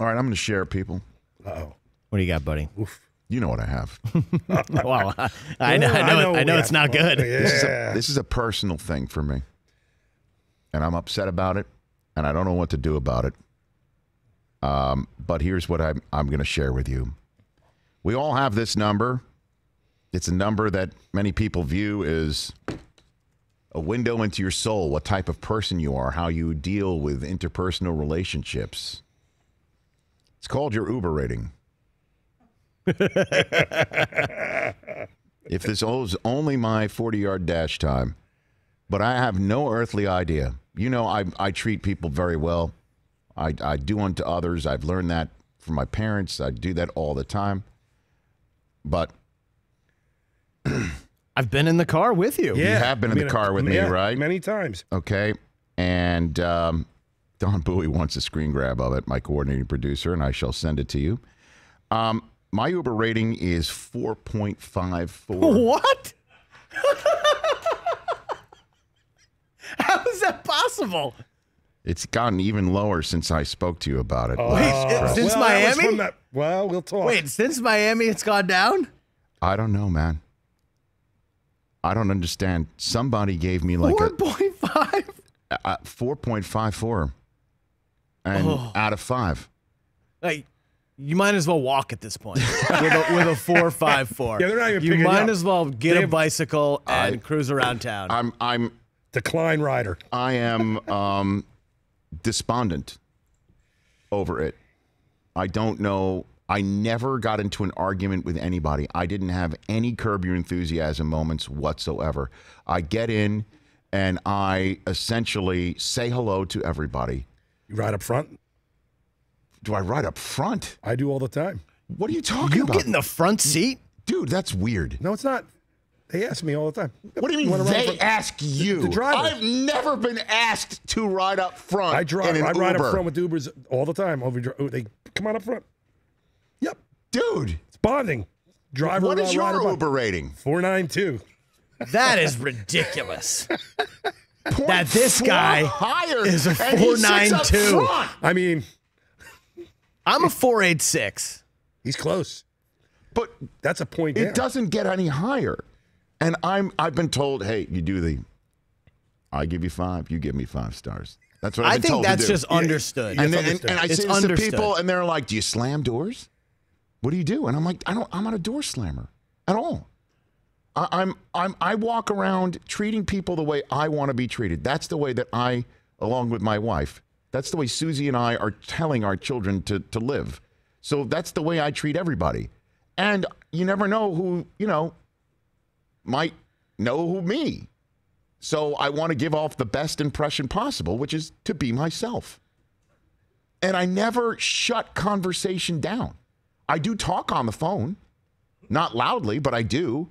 All right, I'm going to share, people. Uh-oh. What do you got, buddy? Oof. You know what I have. Well, I know it's not good. Yeah. This is a personal thing for me. And I'm upset about it, and I don't know what to do about it. But here's what I'm going to share with you. We all have this number. It's a number that many people view as a window into your soul, what type of person you are, how you deal with interpersonal relationships. It's called your Uber rating. If this was only my 40-yard dash time, but I have no earthly idea. You know, I treat people very well. I do unto others. I've learned that from my parents. I do that all the time. But I've been in the car with you. you have been in the car with me, right? Many times. Okay. And Don Bowie wants a screen grab of it, my coordinating producer, and I shall send it to you. My Uber rating is 4.54. What? How is that possible? It's gotten even lower since I spoke to you about it. Since Miami? Well, we'll talk. Wait, since Miami it's gone down? I don't know, man. I don't understand. Somebody gave me like 4.5? 4.54 and out of 5. Like, you might as well walk at this point with a 4.54. Yeah, they're not even You picking might up. as well get a bicycle and cruise around town. I'm Decline rider. I am despondent over it. I don't know. I never got into an argument with anybody. I didn't have any Curb Your Enthusiasm moments whatsoever. I get in and I essentially say hello to everybody. You ride up front? Do I ride up front? I do all the time. What are you talking You about? get in the front seat? Dude, that's weird. No, it's not. They ask me all the time. What do you mean they ask you? The driver. I've never been asked to ride up front. I ride Uber. up front with Ubers all the time. They come on up front. Yep. Dude. It's bonding. Driver. What is your rider Uber rating? 492. That is ridiculous. That this Four guy higher is a and he sits up 492. front. I mean, I'm a 486. he's close. But That's a point down. it doesn't get any higher. And I've been told, hey, you do I give you 5, you give me 5 stars. That's what I've been told to do. I think that's just understood. And understood. I It's say this understood. to people, and they're like, do you slam doors? What do you do? And I'm like, I'm not a door slammer at all. I walk around treating people the way I want to be treated. That's the way that I, along with my wife, that's the way Susie and I are telling our children to live. So that's the way I treat everybody. And you never know who, might know who me. So I want to give off the best impression possible, which is to be myself. And I never shut conversation down. I do talk on the phone, not loudly, but I do.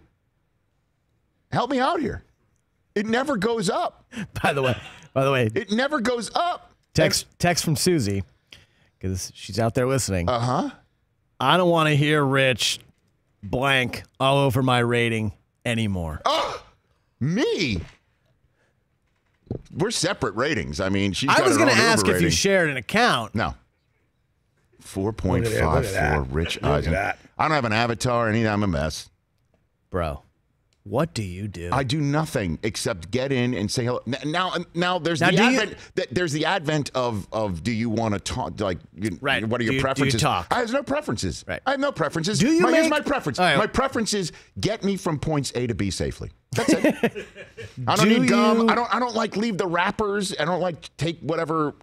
Help me out here. It never goes up. By the way, It never goes up. text from Susie, because she's out there listening. Uh-huh. I don't want to hear Rich blank all over my rating anymore. Oh, me? We're separate ratings. I mean, she's I got was going to ask if you shared an account. No. Look at 4.54 that. Rich Look at Eisen. that. I don't have an avatar or anything. I'm a mess. Bro, what do you do? I do nothing except get in and say hello. Now there's Now, the do you- advent. There's the advent of do you want to talk? Like, Right. What are Do your you preferences? talk? I have no preferences. Right. I have no preferences. Do you Here's make- my preference. All right. My preference is get me from points A to B safely. That's it. I don't Do need gum. you- I don't like leave the wrappers. I don't like take whatever.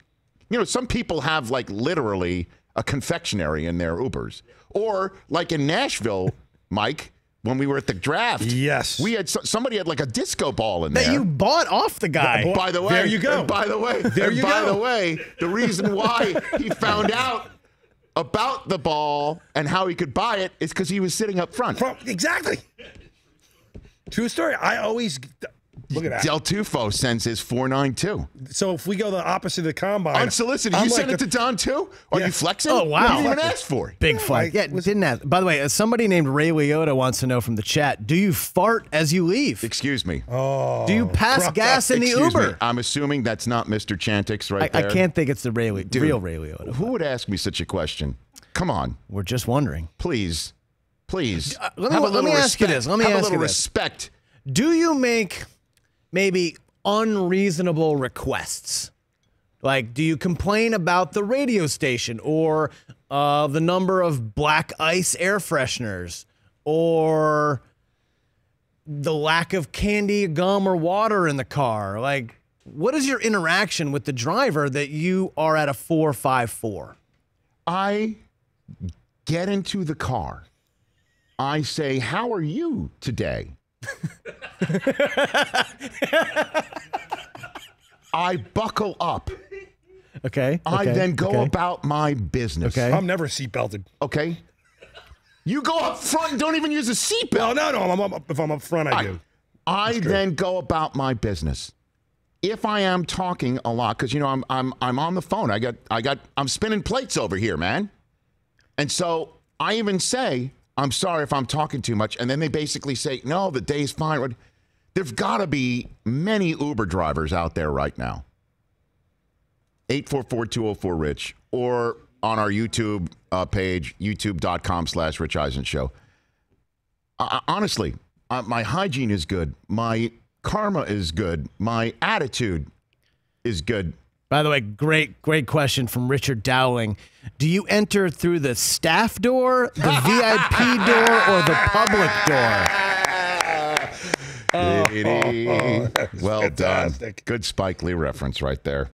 Some people have like literally a confectionery in their Ubers, or like in Nashville, Mike. When we were at the draft, Yes. we had somebody had like a disco ball in that there. you bought off the guy. By the way, There you go. and by the way, There you by go. the way, the reason why he found out about the ball and how he could buy it is because he was sitting up front. Exactly. True story. I always Look at that. Del Tufo sends his 492. So if we go the opposite of the combine. Unsolicited. I'm You like sent it to Don, too? Are you flexing? Oh, wow. You didn't even ask for it. Big fight. Yeah, didn't ask. By the way, somebody named Ray Liotta wants to know from the chat, do you fart as you leave? Excuse me. Oh, Do you pass gas in the Excuse Uber? me. I'm assuming that's not Mr. Chantix right I there. can't think it's the real Ray Liotta. Who would ask me such a question? Come on. We're just wondering. Please. Please. Let have a me little ask you respect. this. Let me have ask a little you this. respect. Do you make maybe unreasonable requests? Like, do you complain about the radio station or the number of black ice air fresheners or the lack of candy, gum, or water in the car? Like, what is your interaction with the driver that you are at a 454? I get into the car. I say, how are you today? I buckle up. Okay. I then go about my business. Okay. I'm never seatbelted. Okay. You go up front and don't even use a seatbelt. No. If I'm up front, I do. I then go about my business. If I am talking a lot, because I'm on the phone. I'm spinning plates over here, man. And so I even say, I'm sorry if I'm talking too much. And then they basically say, no, the day's fine. There's got to be many Uber drivers out there right now. 844-204-RICH or on our YouTube page, youtube.com/Rich Eisen Show. Honestly, my hygiene is good. My karma is good. My attitude is good. By the way, great question from Richard Dowling. Do you enter through the staff door, the VIP door, or the public door? Well fantastic. done. Good Spike Lee reference right there.